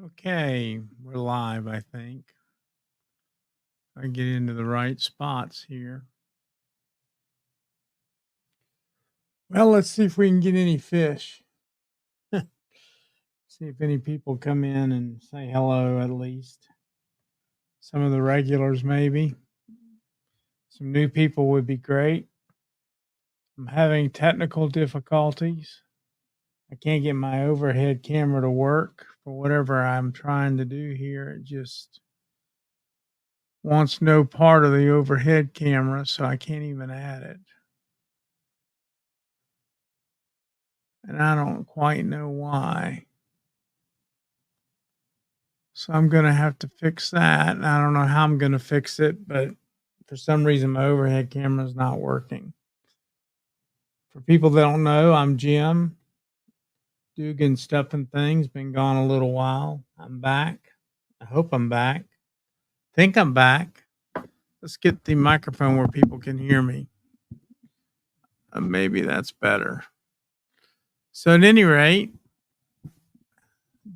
Okay, we're live, I think. I get into the right spots here. Well, let's see if we can get any fish. See if any people come in and say hello at least. Some of the regulars, maybe. Some new people would be great. I'm having technical difficulties. I can't get my overhead camera to work for whatever I'm trying to do here. It just wants no part of the overhead camera, so I can't even add it. And I don't quite know why. So I'm gonna have to fix that. And I don't know how I'm gonna fix it, but for some reason my overhead camera is not working. For people that don't know, I'm Jim. Dugan Stuff and Things. Been gone a little while. I'm back. I hope I'm back. Think I'm back. Let's get the microphone where people can hear me. Maybe that's better. So at any rate,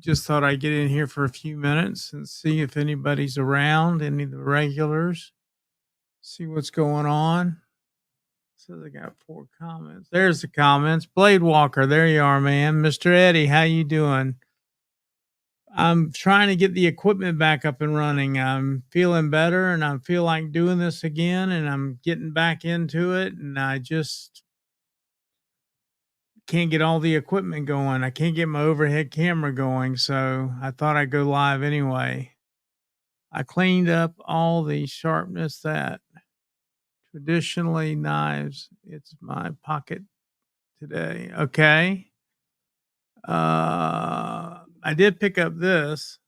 just thought I'd get in here for a few minutes and see if anybody's around, any of the regulars. See what's going on. So they got 4 comments. There's the comments. Blade Walker, there you are, man. Mr. Eddie, how you doing? I'm trying to get the equipment back up and running. I'm feeling better and I feel like doing this again and I'm getting back into it and I just can't get all the equipment going. I can't get my overhead camera going, so I thought I'd go live anyway. I cleaned up all the sharpness that traditionally knives. It's my pocket today. Okay. I did pick up this.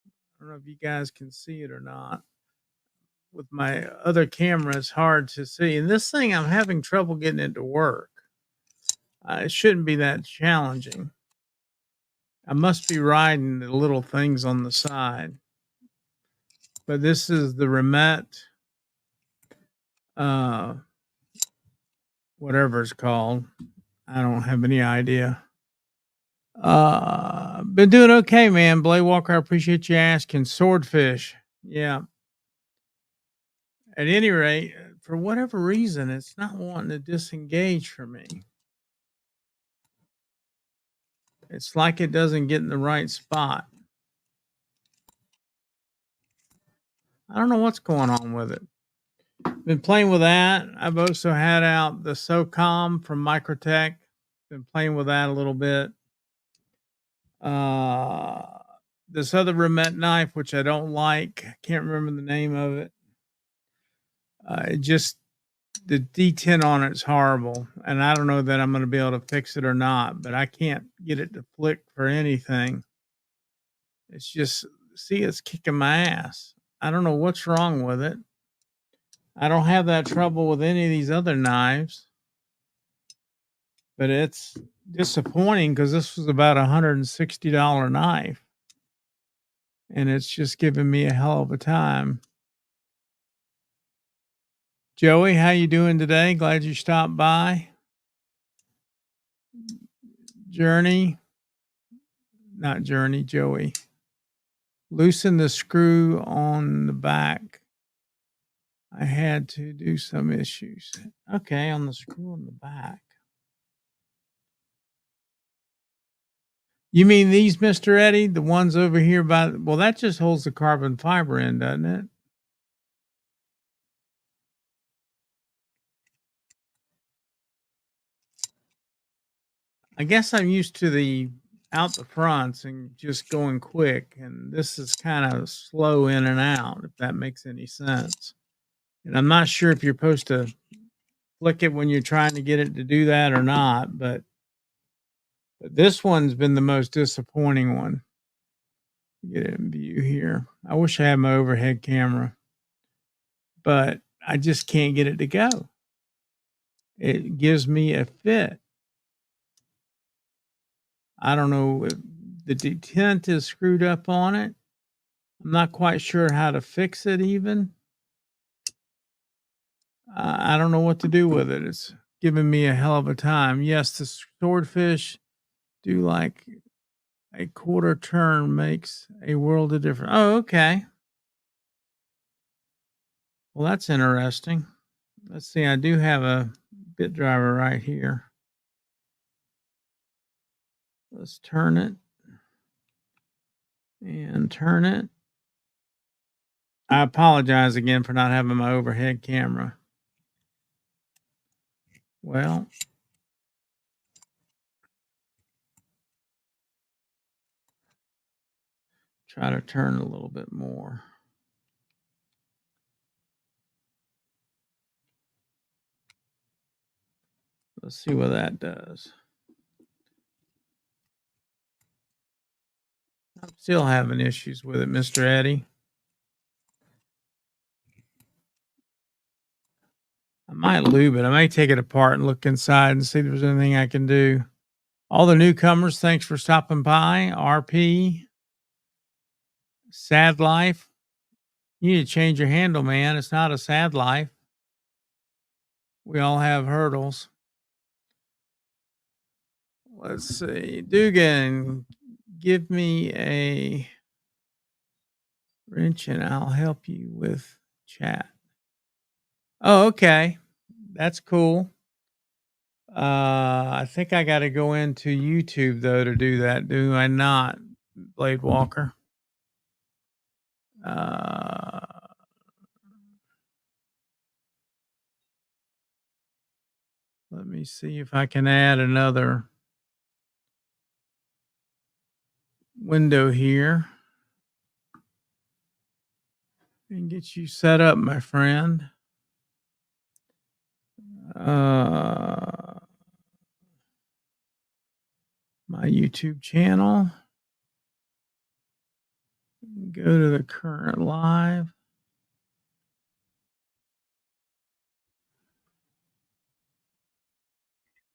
I don't know if you guys can see it or not. With my other camera, it's hard to see. And this thing, I'm having trouble getting it to work. It shouldn't be that challenging. I must be riding the little things on the side. But this is the Remet, whatever it's called. I don't have any idea. Been doing okay, man. Blade Walker, I appreciate you asking. Swordfish. Yeah. At any rate, for whatever reason, it's not wanting to disengage for me. It's like it doesn't get in the right spot. I don't know what's going on with it. Been playing with that. I've also had out the SOCOM from Microtech. Been playing with that a little bit. This other Remet knife, which I don't like, I can't remember the name of it. It just the D10 on it's horrible, and I don't know that I'm going to be able to fix it or not. But I can't get it to flick for anything. It's just it's kicking my ass. I don't know what's wrong with it. I don't have that trouble with any of these other knives, but it's disappointing because this was about $160 knife, and it's just giving me a hell of a time. Joey, how you doing today? Glad you stopped by. Journey, not Journey, Joey. Loosen the screw on the back. I had to do some issues. Okay, on the screw on the back. You mean these, Mr. Eddie? The ones over here by, well, that just holds the carbon fiber in, doesn't it? I guess I'm used to the out the fronts and just going quick, and this is kind of slow in and out, if that makes any sense. And I'm not sure if you're supposed to flick it when you're trying to get it to do that or not, but this one's been the most disappointing one. Get it in view here. I wish I had my overhead camera, but I just can't get it to go. It gives me a fit. I don't know if the detent is screwed up on it. I'm not quite sure how to fix it even. I don't know what to do with it. It's giving me a hell of a time. Yes, the swordfish do like A quarter turn makes a world of difference. Oh, okay. Well, that's interesting. Let's see. I do have a bit driver right here. Let's turn it and turn it. I apologize again for not having my overhead camera. Well, try to turn a little bit more. Let's see what that does. I'm still having issues with it, Mr. Eddie. I might lube it. I may take it apart and look inside and see if there's anything I can do. All the newcomers, thanks for stopping by. RP, Sad Life. You need to change your handle, man. It's not a sad life. We all have hurdles. Let's see. Dugan, give me a wrench and I'll help you with chat. Oh, okay. That's cool. I think I got to go into YouTube though to do that. Do I not, Blade Walker? Uh, Let me see if I can add another window here and get you set up, my friend. My YouTube channel. Go to the current live.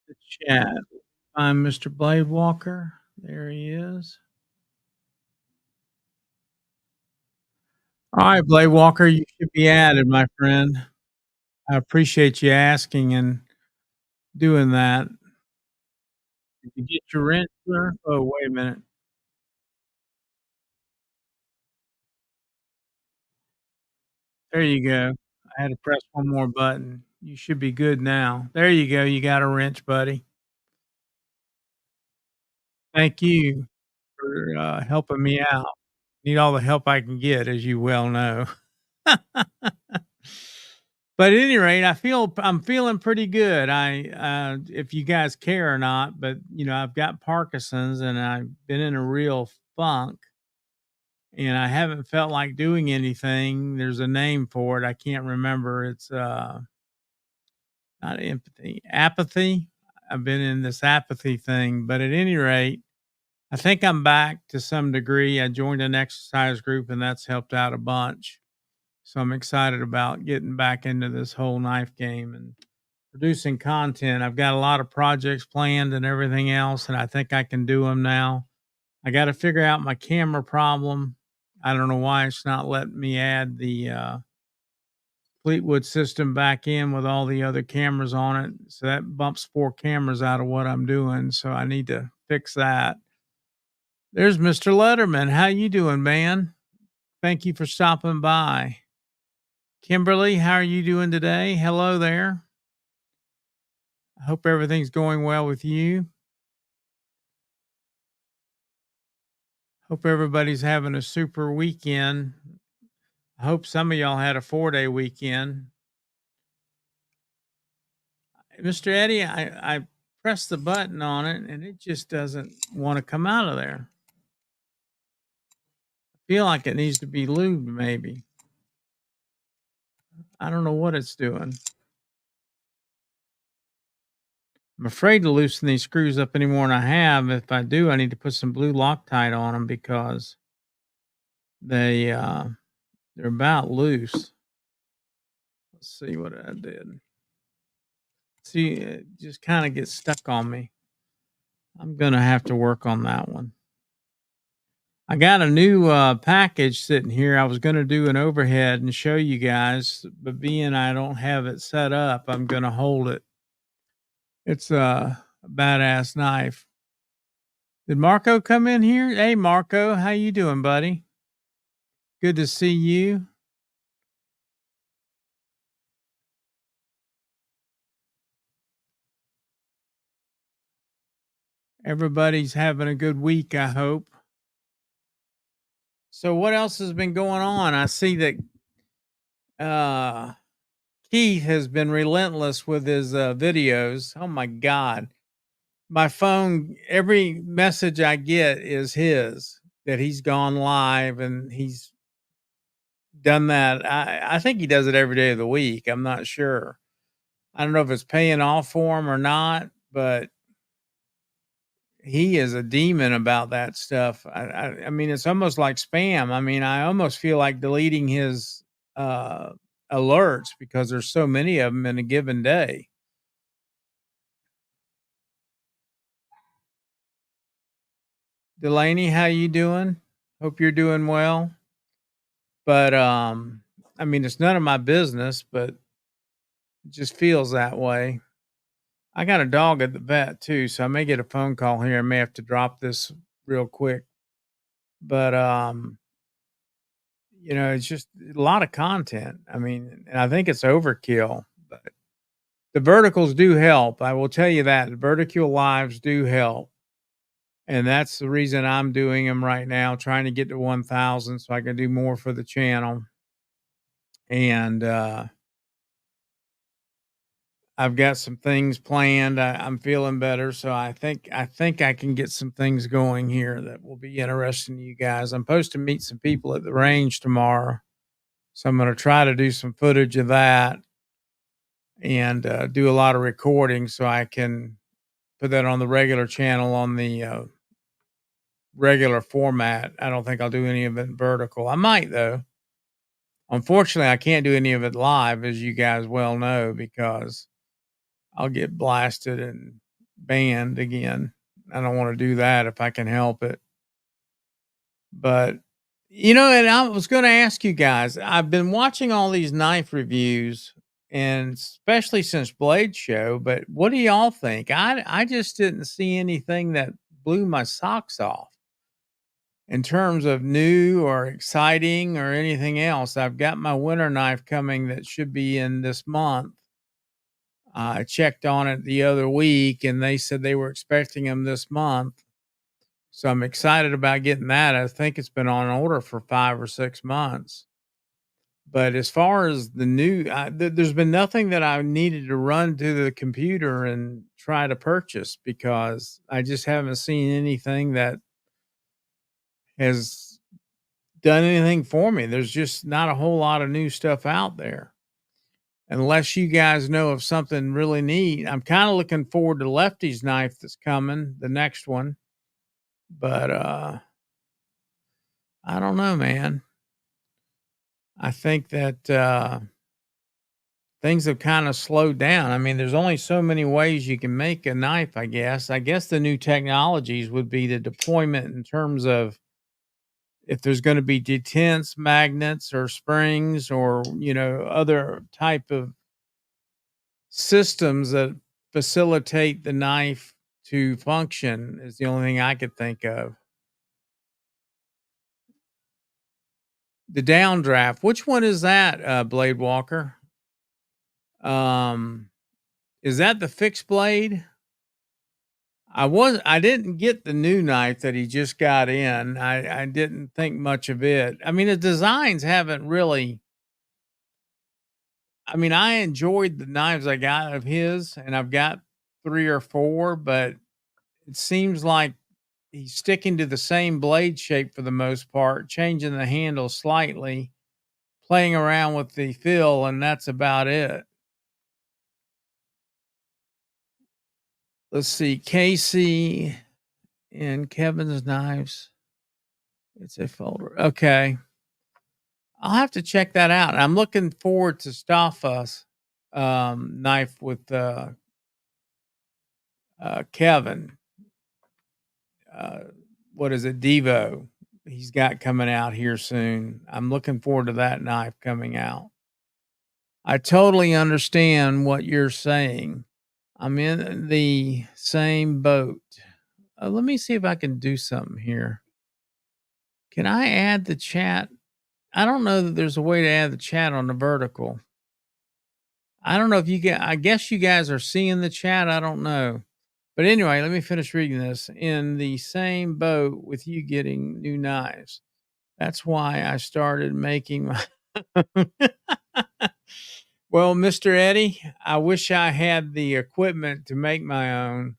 The chat. I'm Mr. Blade Walker. There he is. All right, Blade Walker, you should be added, my friend. I appreciate you asking and doing that. Did you get your rent, sir? Oh, wait a minute. There you go. I had to press one more button. You should be good now. There you go. You got a wrench, buddy. Thank you for helping me out. Need all the help I can get, as you well know. But at any rate, I'm feeling pretty good. If you guys care or not, but I've got Parkinson's and I've been in a real funk and I haven't felt like doing anything. There's a name for it. I can't remember. It's not empathy, apathy. I've been in this apathy thing, but at any rate, I think I'm back to some degree. I joined an exercise group and that's helped out a bunch. So I'm excited about getting back into this whole knife game and producing content. I've got a lot of projects planned and everything else, and I think I can do them now. I got to figure out my camera problem. I don't know why it's not letting me add the Fleetwood system back in with all the other cameras on it. So that bumps 4 cameras out of what I'm doing. So I need to fix that. There's Mr. Letterman. How you doing, man? Thank you for stopping by. Kimberly, how are you doing today? Hello there. I hope everything's going well with you. Hope everybody's having a super weekend. I hope some of y'all had a 4-day weekend. Mr. Eddie, I pressed the button on it and it just doesn't want to come out of there. I feel like it needs to be lubed, maybe. I don't know what it's doing. I'm afraid to loosen these screws up any more than I have. If I do, I need to put some blue Loctite on them because they're about loose. Let's see what I did. See, it just kind of gets stuck on me. I'm going to have to work on that one. I got a new package sitting here. I was going to do an overhead and show you guys, but being I don't have it set up, I'm going to hold it. It's a badass knife. Did Marco come in here? Hey, Marco, how you doing, buddy? Good to see you. Everybody's having a good week, I hope. So what else has been going on? I see that uh Keith has been relentless with his videos. Oh my god. My phone, every message I get is his that he's gone live and he's done that. I think he does it every day of the week. I'm not sure. I don't know if it's paying off for him or not, but he is a demon about that stuff. I mean, it's almost like spam. I mean, I almost feel like deleting his uh, alerts because there's so many of them in a given day. Delaney, how you doing? Hope you're doing well. But I mean, it's none of my business, but it just feels that way. I got a dog at the vet too, so I may get a phone call here. I may have to drop this real quick. But it's just a lot of content. I mean, and I think it's overkill, but the verticals do help. I will tell you that the vertical lives do help. And that's the reason I'm doing them right now, trying to get to 1,000 so I can do more for the channel. And I've got some things planned. I'm feeling better, so I think I can get some things going here that will be interesting to you guys. I'm supposed to meet some people at the range tomorrow, so I'm going to try to do some footage of that and do a lot of recording so I can put that on the regular channel on the regular format. I don't think I'll do any of it vertical. I might though. Unfortunately, I can't do any of it live, as you guys well know, because I'll get blasted and banned again. I don't want to do that if I can help it. But and I was going to ask you guys. I've been watching all these knife reviews, and especially since Blade Show. But what do y'all think? I just didn't see anything that blew my socks off in terms of new or exciting or anything else. I've got my winter knife coming that should be in this month. I checked on it the other week and they said they were expecting them this month. So I'm excited about getting that. I think it's been on order for 5 or 6 months. But as far as the new, there's been nothing that I needed to run to the computer and try to purchase because I just haven't seen anything that has done anything for me. There's just not a whole lot of new stuff out there. Unless you guys know of something really neat. I'm kind of looking forward to Lefty's knife that's coming, the next one. But I don't know, man. I think that things have kind of slowed down. I mean, there's only so many ways you can make a knife, I guess. I guess the new technologies would be the deployment in terms of if there's going to be detents, magnets, or springs, or other type of systems that facilitate the knife to function is the only thing I could think of. The downdraft. Which one is that, Blade Walker? Um, is that the fixed blade? I didn't get the new knife that he just got in. I didn't think much of it. I mean, the designs haven't really. I mean, I enjoyed the knives I got of his, and I've got 3 or 4, but it seems like he's sticking to the same blade shape for the most part, changing the handle slightly, playing around with the fill, and that's about it. Let's see, Casey and Kevin's knives. It's a folder. Okay. I'll have to check that out. I'm looking forward to Staffa's knife with Kevin. Uh, what is it? Devo. He's got coming out here soon. I'm looking forward to that knife coming out. I totally understand what you're saying. I'm in the same boat. Let me see if I can do something here. Can I add the chat? I don't know that there's a way to add the chat on the vertical. I don't know if you get, I guess you guys are seeing the chat. I don't know. But anyway, let me finish reading this. In the same boat with you getting new knives. That's why I started making my. Well, Mr. Eddie, I wish I had the equipment to make my own.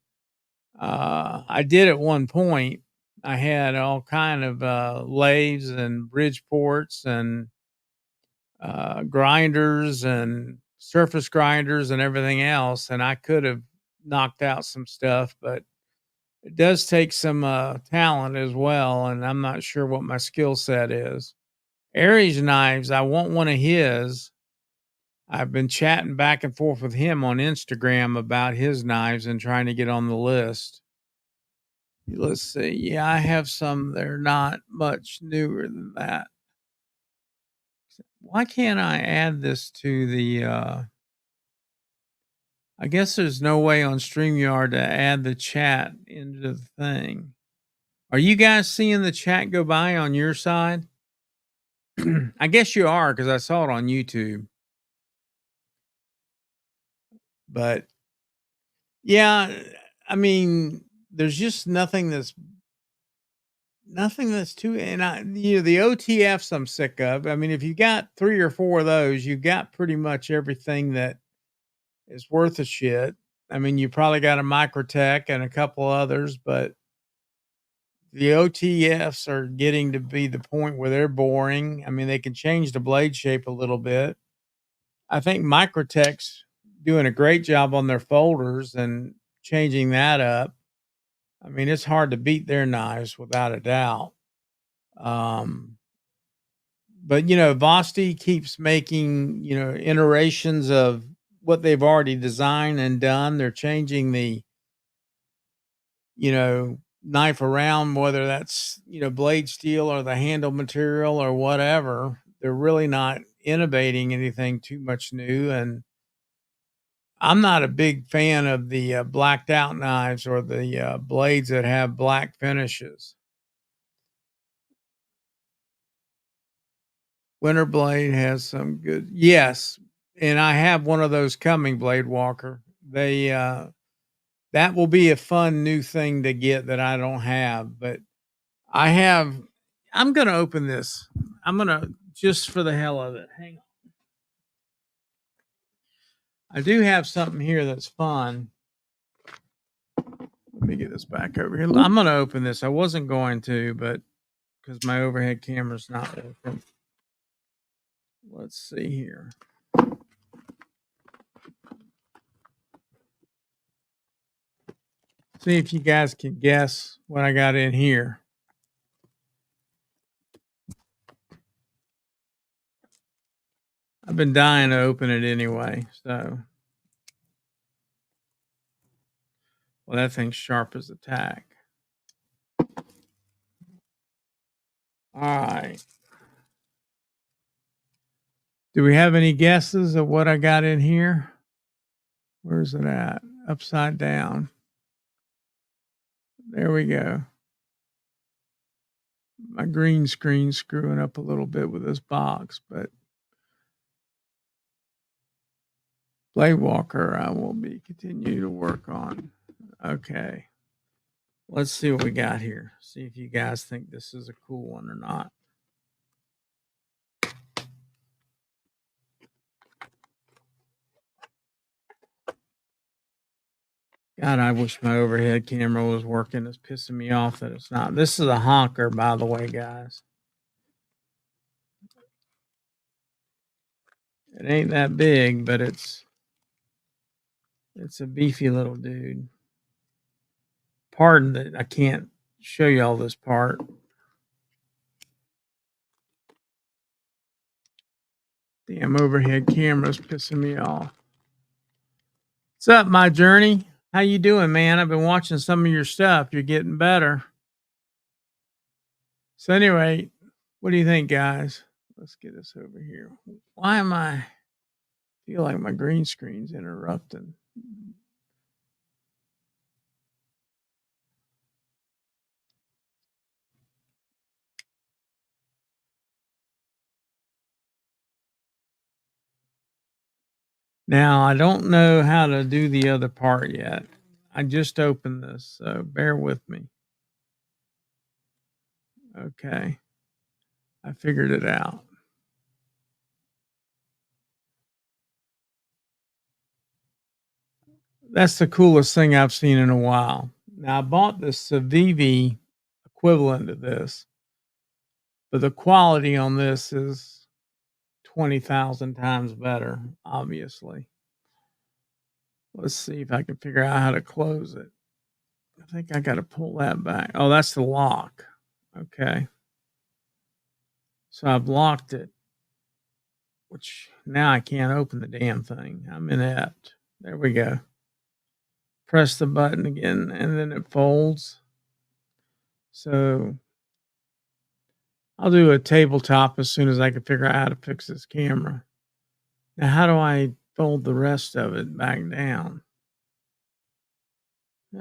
I did at one point. I had all kind of lathes and Bridgeports and grinders and surface grinders and everything else, and I could have knocked out some stuff, but it does take some talent as well, and I'm not sure what my skill set is. Aries knives, I want one of his. I've been chatting back and forth with him on Instagram about his knives and trying to get on the list. Let's see. Yeah, I have some. They're not much newer than that. Why can't I add this to the I guess there's no way on StreamYard to add the chat into the thing. Are you guys seeing the chat go by on your side? I guess you are because I saw it on YouTube. But yeah, I mean, there's just nothing that's too, and the OTFs I'm sick of. I mean, if you got 3 or 4 of those, you got pretty much everything that is worth a shit. I mean, you probably got a Microtech and a couple others, but the OTFs are getting to be the point where they're boring. I mean, they can change the blade shape a little bit. I think Microtech's doing a great job on their folders and changing that up. I mean, it's hard to beat their knives without a doubt. Um, but Vosti keeps making, iterations of what they've already designed and done. They're changing the, knife around, whether that's, blade steel or the handle material or whatever. They're really not innovating anything too much new. And I'm not a big fan of the blacked out knives or the blades that have black finishes. Winter Blade has some good, yes. And I have one of those coming, Blade Walker. That will be a fun new thing to get that I don't have, but I have I'm gonna open this. I'm gonna just for the hell of it. Hang on. I do have something here that's fun. Let me get this back over here. I'm gonna open this. I wasn't going to, but because my overhead camera's not working. Let's see here. See if you guys can guess what I got in here. I've been dying to open it anyway, so. Well, that thing's sharp as a tack. All right. Do we have any guesses of what I got in here? Where's it at? Upside down. There we go. My green screen's screwing up a little bit with this box, but Blade Walker I will be continue to work on. Okay. Let's see what we got here. See if you guys think this is a cool one or not. God, I wish my overhead camera was working. It's pissing me off that it's not. This is a honker, by the way, guys. It ain't that big, but it's a beefy little dude. Pardon that I can't show you all this part. Damn overhead camera's pissing me off. What's up, my journey? How you doing, man? I've been watching some of your stuff. You're getting better. So anyway, what do you think, guys? Let's get this over here. Why am I feel like my green screen's interrupting? Now, I don't know how to do the other part yet. I just opened this, so bear with me. Okay, I figured it out. That's the coolest thing I've seen in a while. Now, I bought this Civivi equivalent to this, but the quality on this is 20,000 times better, obviously. Let's see if I can figure out how to close it. I think I got to pull that back. Oh, that's the lock. Okay. So I've locked it, which now I can't open the damn thing. I'm inept. There we go. Press the button again and then it folds. So I'll do a tabletop as soon as I can figure out how to fix this camera. Now, how do I fold the rest of it back down?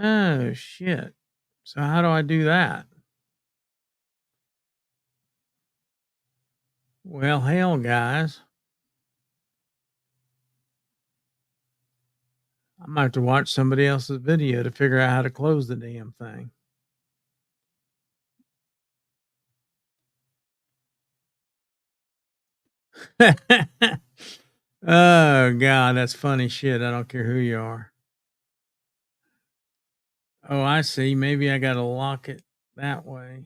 Oh, shit. So how do I do that? Well, hell, guys. I might have to watch somebody else's video to figure out how to close the damn thing. Oh, God, that's funny shit. I don't care who you are. Oh, I see. Maybe I got to lock it that way.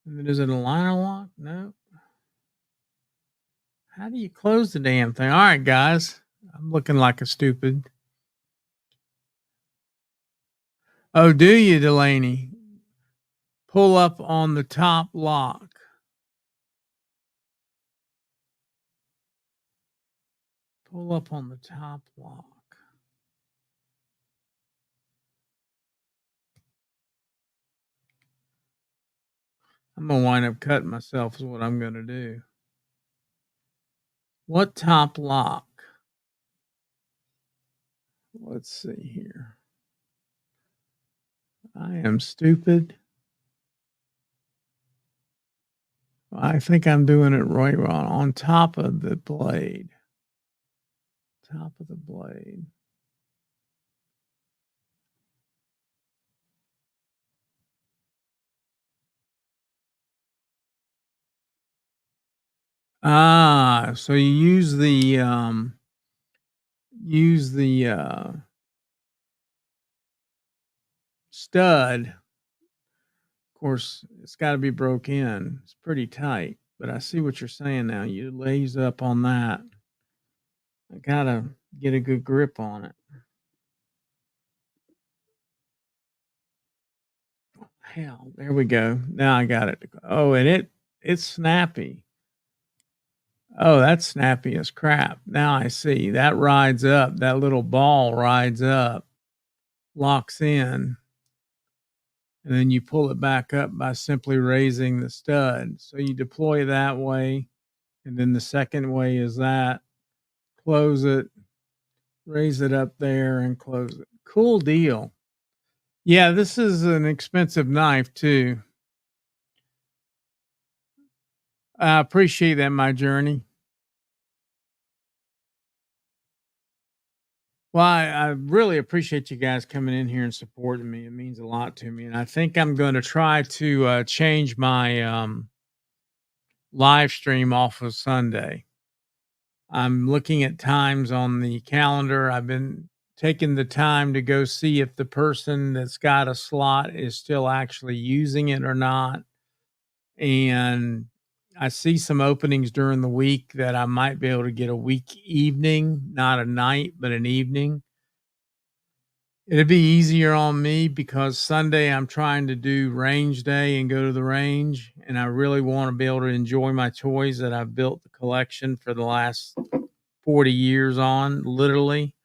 Is it a liner lock? No. How do you close the damn thing? All right, guys. I'm looking like a stupid. Oh, do you, Delaney? Pull up on the top lock. Pull up on the top lock. I'm going to wind up cutting myself is what I'm going to do. What top lock? Let's see here. I am stupid. I think I'm doing it right on top of the blade. Top of the blade. Ah, so you use the stud. Of course, it's got to be broke in. It's pretty tight, but I see what you're saying now. You lays up on that. I gotta get a good grip on it. Hell, there we go. Now I got it. Oh, and it's snappy. Oh, that's snappy as crap. Now I see. That rides up. That little ball rides up, locks in, and then you pull it back up by simply raising the stud. So you deploy that way, and then the second way is that. Close it, raise it up there, and close it. Cool deal. Yeah, this is an expensive knife too. I appreciate that, my journey. Well, I really appreciate you guys coming in here and supporting me. It means a lot to me. And I think I'm going to try to change my live stream off of Sunday. I'm looking at times on the calendar. I've been taking the time to go see if the person that's got a slot is still actually using it or not. And I see some openings during the week that I might be able to get a week evening, not a night, but an evening. It'd be easier on me because Sunday I'm trying to do range day and go to the range, and I really want to be able to enjoy my toys that I've built the collection for the last 40 years on, literally.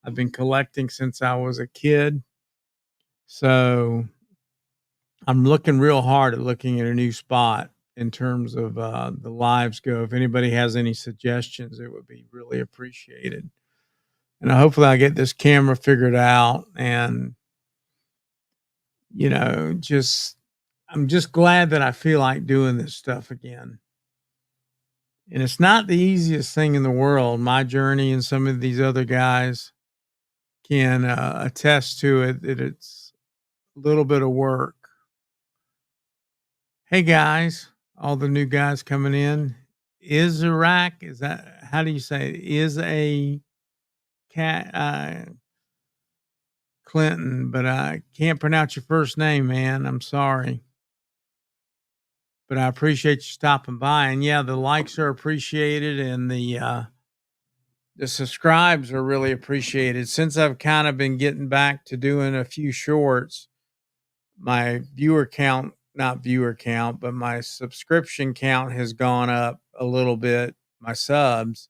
I've been collecting since I was a kid. So I'm looking real hard at looking at a new spot in terms of the lives go. If anybody has any suggestions, it would be really appreciated. And hopefully I get this camera figured out and just I'm just glad that I feel like doing this stuff again. And it's not the easiest thing in the world. My journey and some of these other guys can attest to it that it's a little bit of work. Hey guys, all the new guys coming in. Is Iraq, is that how do you say it? Is a cat Clinton, but I can't pronounce your first name, man. I'm sorry. But I appreciate you stopping by. And yeah, the likes are appreciated and the subscribes are really appreciated. Since I've kind of been getting back to doing a few shorts, my viewer count, not viewer count, but my subscription count has gone up a little bit, my subs.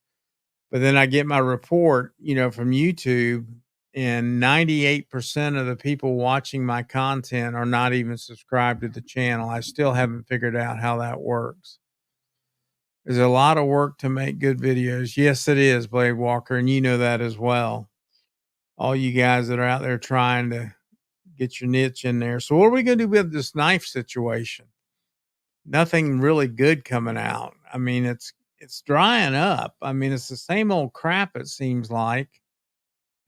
But then I get my report, from YouTube, and 98% of the people watching my content are not even subscribed to the channel. I still haven't figured out how that works. There's a lot of work to make good videos. Yes, it is, Blade Walker, and you know that as well. All you guys that are out there trying to get your niche in there. So, what are we going to do with this knife situation? Nothing really good coming out. I mean, it's drying up. I mean, it's the same old crap, it seems like.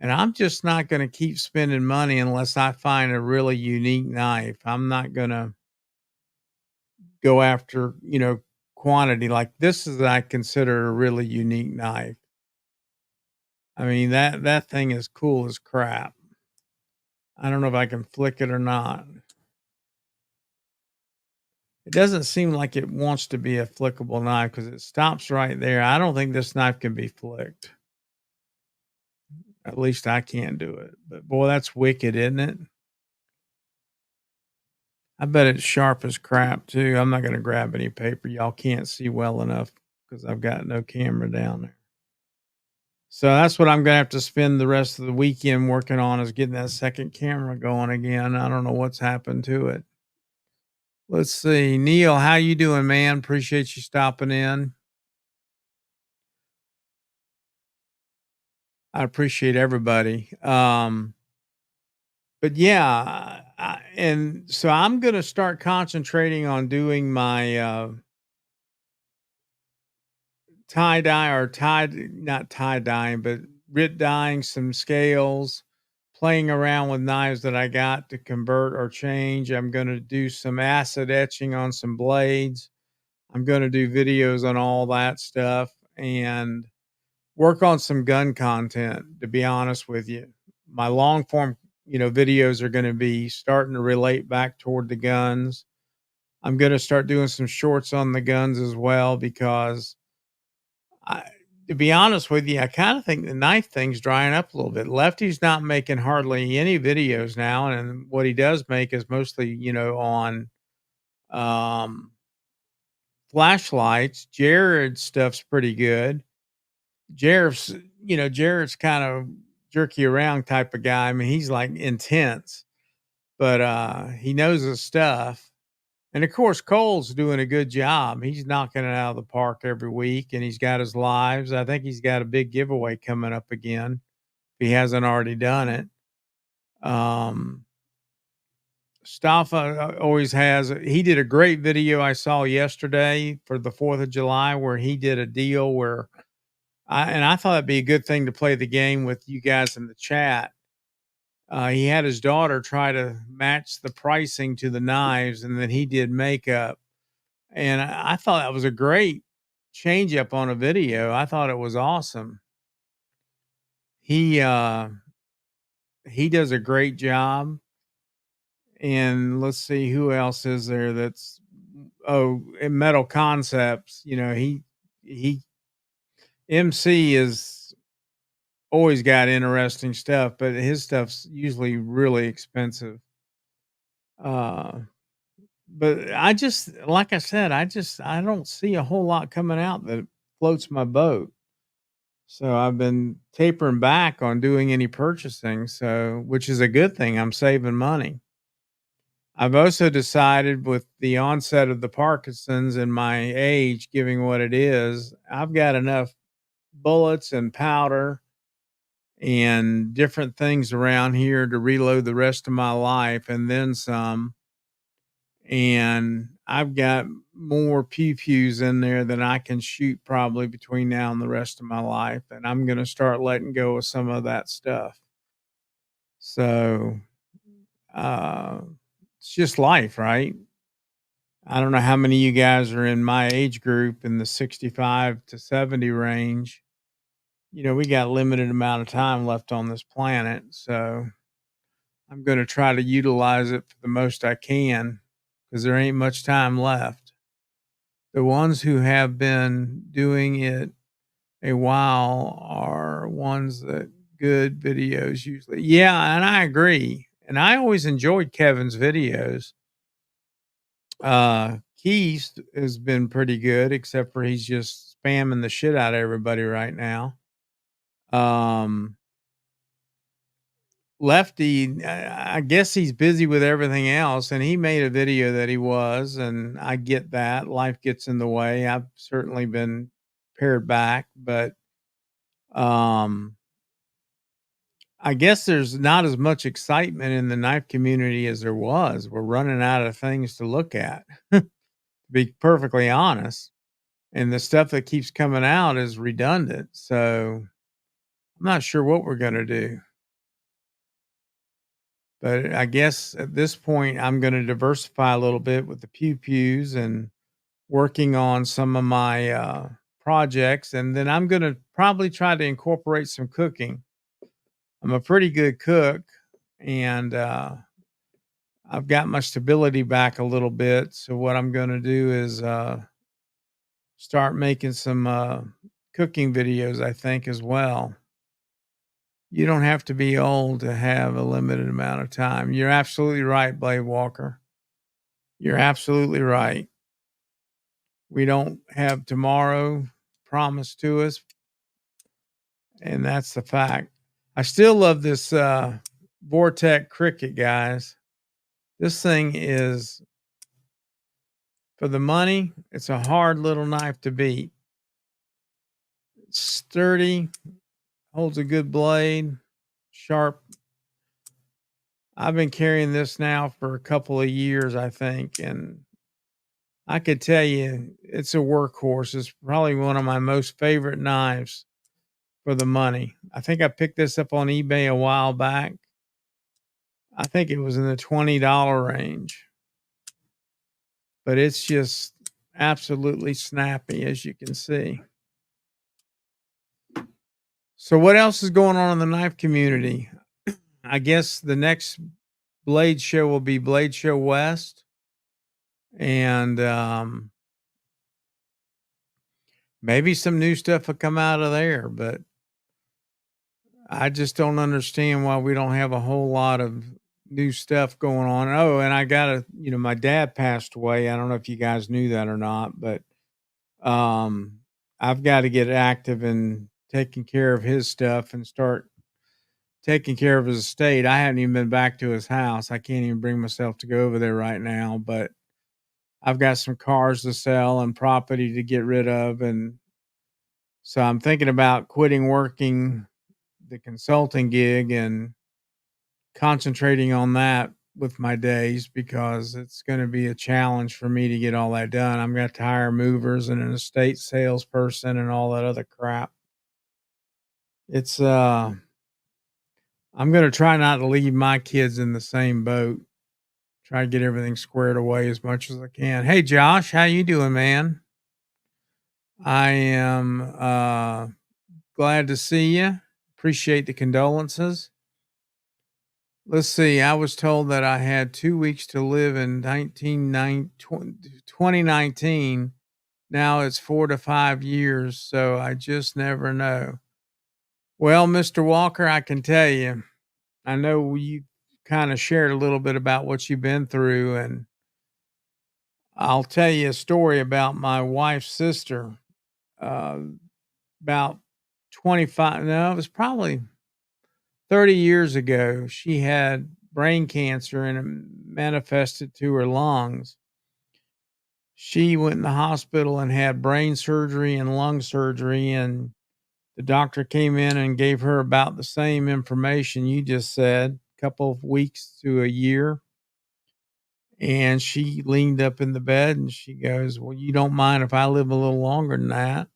And I'm just not going to keep spending money unless I find a really unique knife. I'm not going to go after, quantity like this is I consider a really unique knife. I mean, that thing is cool as crap. I don't know if I can flick it or not. It doesn't seem like it wants to be a flickable knife because it stops right there. I don't think this knife can be flicked. At least I can't do it. But boy, that's wicked, isn't it? I bet it's sharp as crap too. I'm not going to grab any paper. Y'all can't see well enough because I've got no camera down there. So that's what I'm going to have to spend the rest of the weekend working on is getting that second camera going again. I don't know what's happened to it. Let's see. Neil, how you doing, man? Appreciate you stopping in. I appreciate everybody. But yeah, and so I'm going to start concentrating on doing my tie dye or not tie dyeing, but grit dyeing some scales, playing around with knives that I got to convert or change. I'm going to do some acid etching on some blades. I'm going to do videos on all that stuff and work on some gun content, to be honest with you. My long form, videos are going to be starting to relate back toward the guns. I'm going to start doing some shorts on the guns as well because I, to be honest with you, I kind of think the knife thing's drying up a little bit. Lefty's not making hardly any videos now, and what he does make is mostly, on um, flashlights. Jared's stuff's pretty good. Jared's kind of jerky around type of guy. I mean, he's like intense, but he knows his stuff. And of course, Cole's doing a good job. He's knocking it out of the park every week, and he's got his lives. I think he's got a big giveaway coming up again. If he hasn't already done it. Staffa always has. He did a great video I saw yesterday for the 4th of July where he did a deal where I thought it'd be a good thing to play the game with you guys in the chat. He had his daughter try to match the pricing to the knives, and then he did makeup. And I thought that was a great change up on a video. I thought it was awesome. He does a great job. And let's see who else is there that's in Metal Concepts. He MC is always got interesting stuff, but his stuff's usually really expensive. But I just, like I said, I don't see a whole lot coming out that floats my boat. So I've been tapering back on doing any purchasing. So, which is a good thing. I'm saving money. I've also decided with the onset of the Parkinson's and my age giving what it is, I've got enough bullets and powder and different things around here to reload the rest of my life and then some. and I've got more pew pews in there than I can shoot probably between now and the rest of my life. And I'm going to start letting go of some of that stuff. So, uh, it's just life, right? I don't know how many of you guys are in my age group in the 65 to 70 range. We got limited amount of time left on this planet. So I'm going to try to utilize it for the most I can because there ain't much time left. The ones who have been doing it a while are ones that good videos usually. Yeah, and I agree. And I always enjoyed Kevin's videos. Keys has been pretty good, except for he's just spamming the shit out of everybody right now. Um, Lefty, I guess he's busy with everything else, and he made a video that he was, and I get that life gets in the way. I've certainly been pared back, but um, I guess there's not as much excitement in the knife community as there was. We're running out of things to look at, to be perfectly honest. And the stuff that keeps coming out is redundant. So I'm not sure what we're going to do. But I guess at this point, I'm going to diversify a little bit with the pew pews and working on some of my projects. And then I'm going to probably try to incorporate some cooking. I'm a pretty good cook, and I've got my stability back a little bit. So what I'm going to do is start making some cooking videos, I think, as well. You don't have to be old to have a limited amount of time. You're absolutely right, Blade Walker. You're absolutely right. We don't have tomorrow promised to us, and that's the fact. I still love this Vortec Cricket, guys. This thing is, for the money, it's a hard little knife to beat. It's sturdy, holds a good blade, sharp. I've been carrying this now for a couple of years, I think, and I could tell you it's a workhorse. It's probably one of my most favorite knives for the money. I think I picked this up on eBay a while back. I think it was in the $20 range, but it's just absolutely snappy, as you can see. So what else is going on in the knife community? I guess the next Blade show will be Blade Show West. And maybe some new stuff will come out of there, but I just don't understand why we don't have a whole lot of new stuff going on. Oh, and I got my dad passed away. I don't know if you guys knew that or not, but I've got to get active in taking care of his stuff and start taking care of his estate. I haven't even been back to his house. I can't even bring myself to go over there right now, but I've got some cars to sell and property to get rid of. And so I'm thinking about quitting working the consulting gig and concentrating on that with my days because it's going to be a challenge for me to get all that done. I'm going to hire movers and an estate salesperson and all that other crap. It's, I'm going to try not to leave my kids in the same boat. Try to get everything squared away as much as I can. Hey, Josh, how you doing, man? I am glad to see you. Appreciate the condolences. Let's see. I was told that I had 2 weeks to live in 2019. Now it's 4 to 5 years, so I just never know. Well, Mr. Walker, I can tell you, I know you kind of shared a little bit about what you've been through, and I'll tell you a story about my wife's sister. Uh, about 25, no, it was probably 30 years ago. She had brain cancer and it manifested to her lungs. She went in the hospital and had brain surgery and lung surgery, and the doctor came in and gave her about the same information you just said, a couple of weeks to a year. And she leaned up in the bed and she goes, "Well, you don't mind if I live a little longer than that?"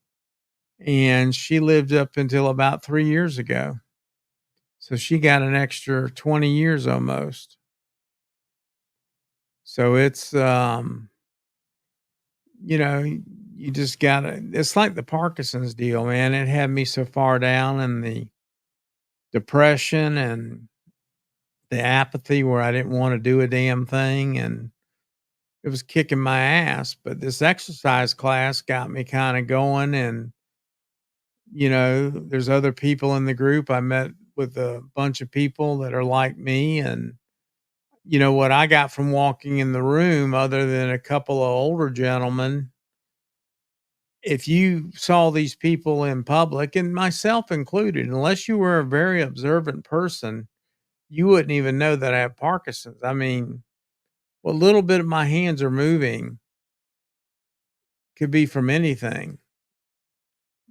And she lived up until about 3 years ago. So she got an extra 20 years almost. So it's, you know, you just gotta it's like the Parkinson's deal, man. It had me so far down in the depression and the apathy where I didn't wanna do a damn thing, and it was kicking my ass, but this exercise class got me kinda going, and, there's other people in the group. I met with a bunch of people that are like me, and what I got from walking in the room other than a couple of older gentlemen, if you saw these people in public, and myself included, unless you were a very observant person, you wouldn't even know that I have Parkinson's. I mean, what little bit of my hands are moving could be from anything,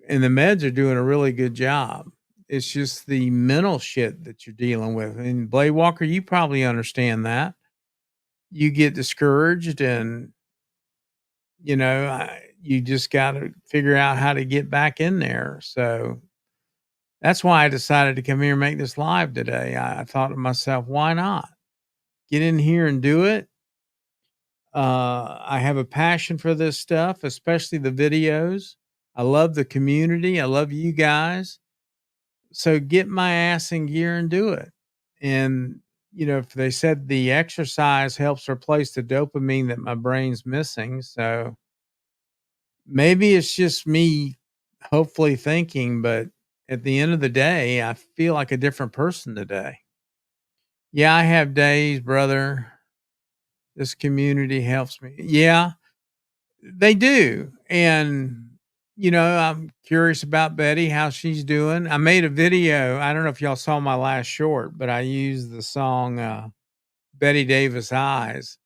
and the meds are doing a really good job. It's just the mental shit that you're dealing with. And Blade Walker, you probably understand that. You get discouraged and you just got to figure out how to get back in there. So that's why I decided to come here and make this live today. I thought to myself, why not get in here and do it? I have a passion for this stuff, especially the videos. I love the community. I love you guys. So get my ass in gear and do it. And, if they said the exercise helps replace the dopamine that my brain's missing. So maybe it's just me hopefully thinking, but at the end of the day, I feel like a different person today. Yeah, I have days, brother. This community helps me. Yeah, they do. And, I'm curious about Betty, how she's doing. I made a video. I don't know if y'all saw my last short, but I used the song Betty Davis Eyes.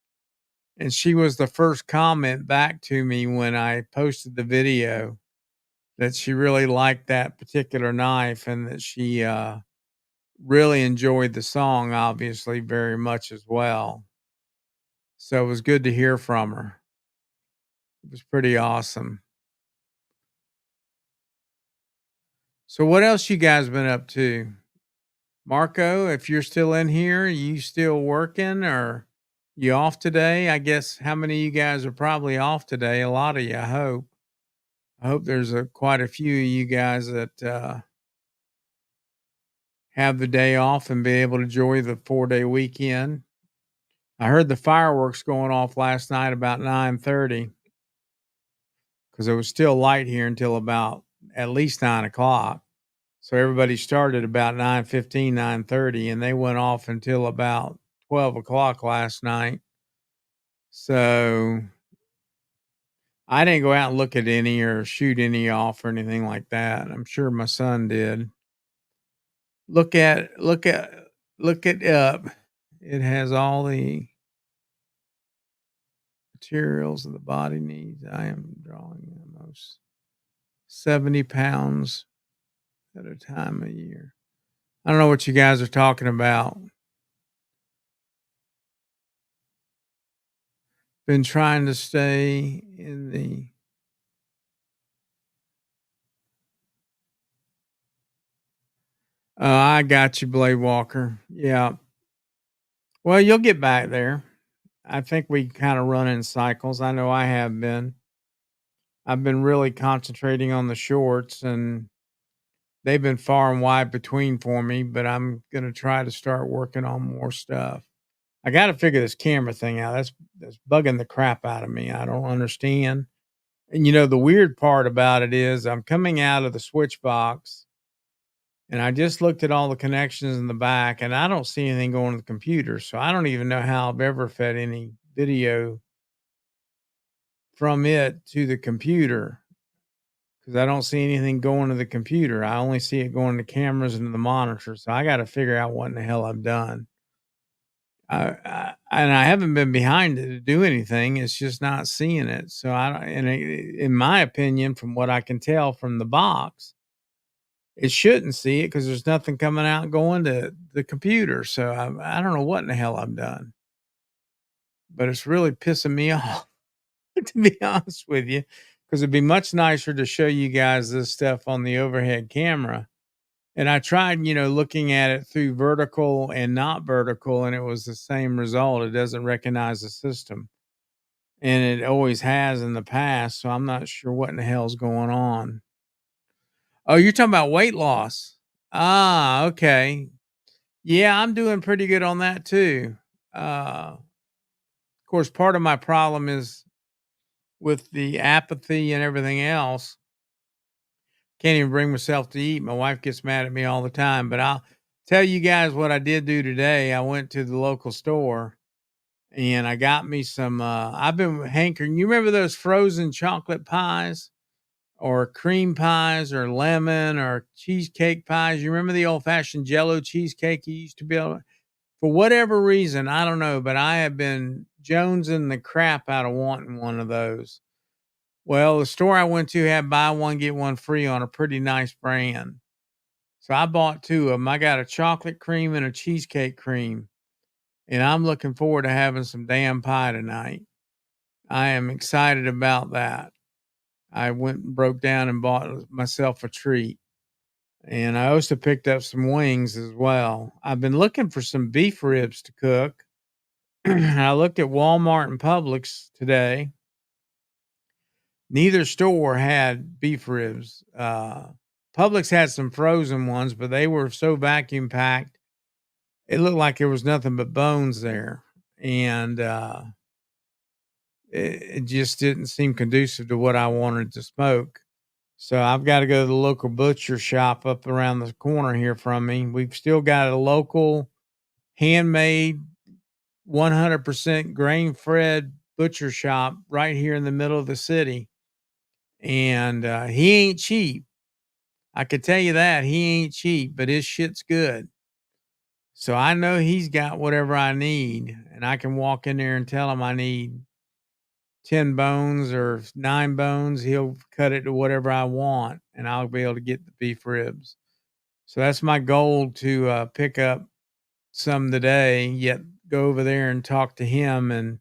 And she was the first comment back to me when I posted the video that she really liked that particular knife and that she really enjoyed the song, obviously, very much as well. So it was good to hear from her. It was pretty awesome. So what else you guys been up to? Marco, if you're still in here, you still working or you off today? I guess how many of you guys are probably off today? A lot of you, I hope. I hope there's quite a few of you guys that have the day off and be able to enjoy the 4-day weekend. I heard the fireworks going off last night about 9:30 because it was still light here until about at least 9 o'clock. So everybody started about 9:15, 9:30, and they went off until about 12 o'clock last night. So I didn't go out and look at any or shoot any off or anything like that. I'm sure my son did. Look at look it up. It has all the materials that the body needs. I am drawing almost 70 pounds at a time a year. I don't know what you guys are talking about. Been trying to stay in the I got you, Blade Walker. Yeah. Well, you'll get back there. I think we kind of run in cycles. I know I have been. I've been really concentrating on the shorts and they've been far and wide between for me, but I'm going to try to start working on more stuff. I got to figure this camera thing out. That's bugging the crap out of me. I don't understand. And the weird part about it is I'm coming out of the switch box and I just looked at all the connections in the back and I don't see anything going to the computer. So I don't even know how I've ever fed any video from it to the computer because I don't see anything going to the computer. I only see it going to cameras and to the monitor. So I got to figure out what in the hell I've done. And I haven't been behind it to do anything. It's just not seeing it. So in my opinion, from what I can tell from the box, it shouldn't see it because there's nothing coming out going to the computer. So I don't know what in the hell I've done, but it's really pissing me off, to be honest with you, because it'd be much nicer to show you guys this stuff on the overhead camera. And I tried, looking at it through vertical and not vertical, and it was the same result. It doesn't recognize the system, and it always has in the past. So I'm not sure what in the hell's going on. Oh, you're talking about weight loss. Ah, okay. Yeah, I'm doing pretty good on that too. Of course, part of my problem is with the apathy and everything else. Can't even bring myself to eat. My wife gets mad at me all the time, but I'll tell you guys what I did do today. I went to the local store and I got me some I've been hankering. You remember those frozen chocolate pies or cream pies or lemon or cheesecake pies? You remember the old-fashioned jello cheesecake you used to be able to, for whatever reason, I don't know, but I have been jonesing the crap out of wanting one of those. Well, the store I went to had buy one, get one free on a pretty nice brand. So I bought 2 of them. I got a chocolate cream and a cheesecake cream, and I'm looking forward to having some damn pie tonight. I am excited about that. I went and broke down and bought myself a treat. And I also picked up some wings as well. I've been looking for some beef ribs to cook. I looked at Walmart and Publix today. Neither store had beef ribs. Publix had some frozen ones, but they were so vacuum packed. It looked like there was nothing but bones there. And it just didn't seem conducive to what I wanted to smoke. So I've got to go to the local butcher shop up around the corner here from me. We've still got a local handmade 100% grain fed butcher shop right here in the middle of the city. And he ain't cheap. I could tell you that he ain't cheap, but his shit's good. So I know he's got whatever I need, and I can walk in there and tell him I need 10 bones or 9 bones. He'll cut it to whatever I want, and I'll be able to get the beef ribs. So that's my goal, to pick up some today, yet go over there and talk to him. And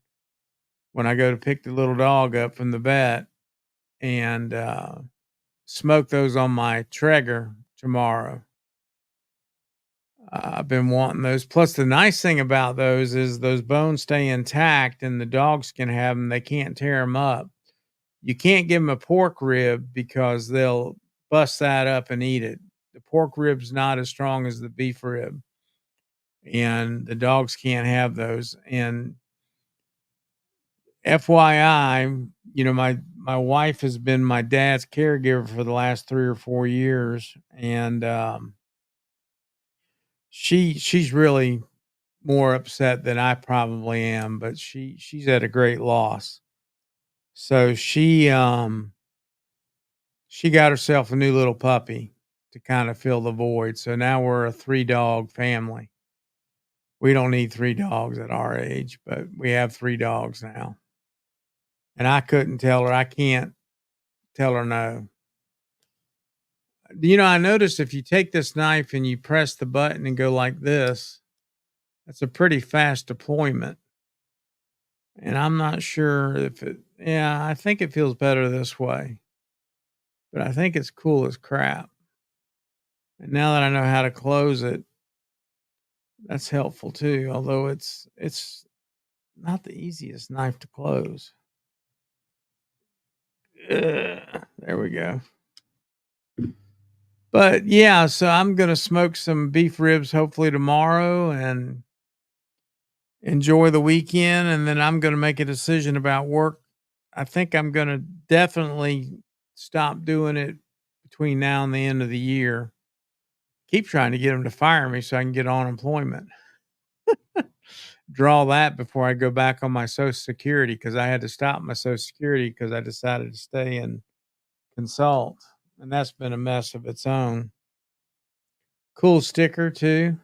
when I go to pick the little dog up from the vet, and smoke those on my Traeger tomorrow. I've been wanting those. Plus, the nice thing about those is those bones stay intact and the dogs can have them. They can't tear them up. You can't give them a pork rib because they'll bust that up and eat it. The pork rib's not as strong as the beef rib, and the dogs can't have those. And FYI, my wife has been my dad's caregiver for the last 3 or 4 years, and she's really more upset than I probably am, but she's at a great loss. So she got herself a new little puppy to kind of fill the void. So now we're a 3-dog family. We don't need 3 dogs at our age, but we have 3 dogs now. And I couldn't tell her, I can't tell her no. I noticed if you take this knife and you press the button and go like this, that's a pretty fast deployment. And I'm not sure if I think it feels better this way, but I think it's cool as crap. And now that I know how to close it, that's helpful too. Although it's not the easiest knife to close. There we go. But yeah, so I'm gonna smoke some beef ribs hopefully tomorrow and enjoy the weekend, and then I'm gonna make a decision about work. I think I'm gonna definitely stop doing it between now and the end of the year. Keep trying to get them to fire me so I can get on employment. Draw that before I go back on my Social Security, because I had to stop my Social Security because I decided to stay and consult, and that's been a mess of its own. Cool sticker too.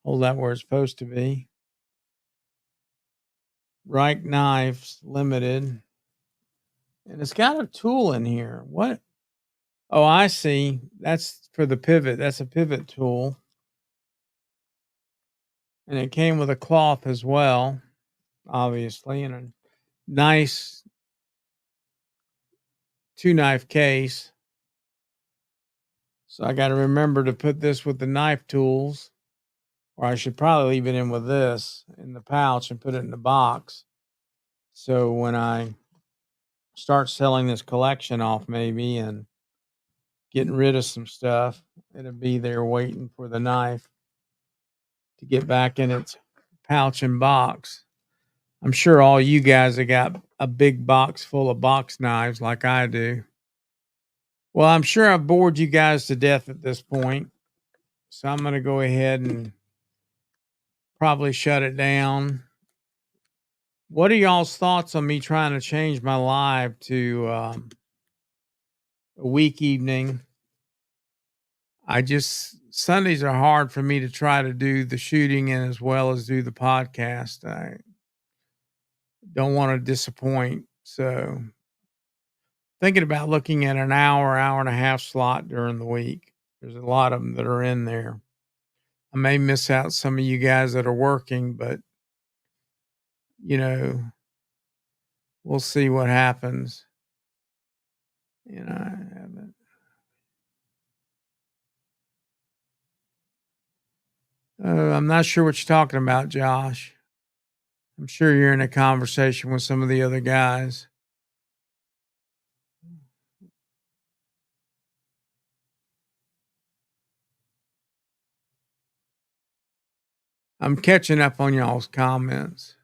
Hold that where it's supposed to be. Reich Knives Limited. And it's got a tool in here. What? Oh, I see. That's for the pivot. That's a pivot tool. And it came with a cloth as well. obviously, and a nice 2-knife case. So I got to remember to put this with the knife tools, or I should probably leave it in with this in the pouch and put it in the box. So when I start selling this collection off, maybe, and getting rid of some stuff, it'll be there waiting for the knife to get back in its pouch and box. I'm sure all you guys have got a big box full of box knives like I do. Well, I'm sure I've bored you guys to death at this point. So I'm going to go ahead and probably shut it down. What are y'all's thoughts on me trying to change my live to a week evening? Sundays are hard for me to try to do the shooting and as well as do the podcast. I don't want to disappoint. So thinking about looking at an hour and a half slot during the week. There's a lot of them that are in there. I may miss out some of you guys that are working, but you know, we'll see what happens. I haven't. I'm not sure what you're talking about, Josh. I'm sure you're in a conversation with some of the other guys. I'm catching up on y'all's comments.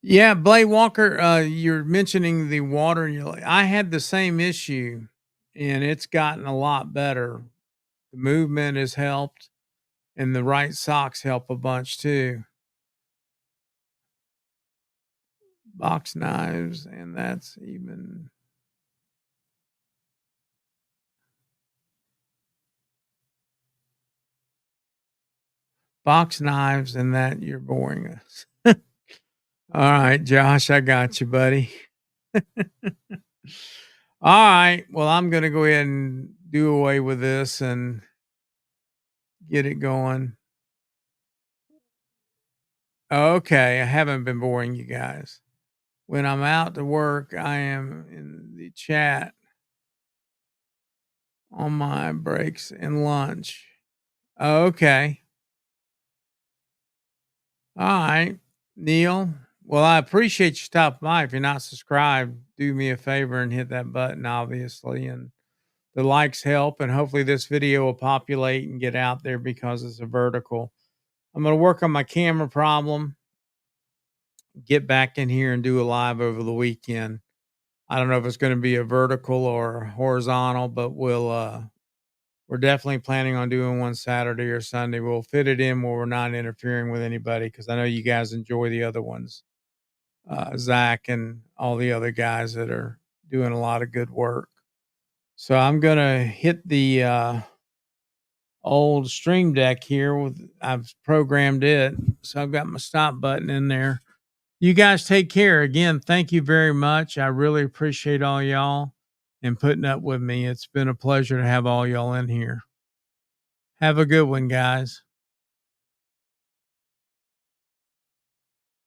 Yeah, Blade Walker, you're mentioning the water. I had the same issue, and it's gotten a lot better. The movement has helped, and the right socks help a bunch too. Box knives, and that's even. Box knives, and that you're boring us. All right, Josh, I got you, buddy. All right. Well, I'm going to go ahead and do away with this and get it going. Okay. I haven't been boring you guys. When I'm out to work, I am in the chat on my breaks and lunch. Okay. All right, Neil. Well, I appreciate you stopping by. If you're not subscribed, do me a favor and hit that button, obviously. And the likes help, and hopefully this video will populate and get out there because it's a vertical. I'm going to work on my camera problem, get back in here and do a live over the weekend. I don't know if it's going to be a vertical or horizontal, but we're definitely planning on doing one Saturday or Sunday. We'll fit it in where we're not interfering with anybody, because I know you guys enjoy the other ones. Zach and all the other guys that are doing a lot of good work. So I'm going to hit the old Stream Deck here. I've programmed it. So I've got my stop button in there. You guys take care. Again, thank you very much. I really appreciate all y'all and putting up with me. It's been a pleasure to have all y'all in here. Have a good one, guys.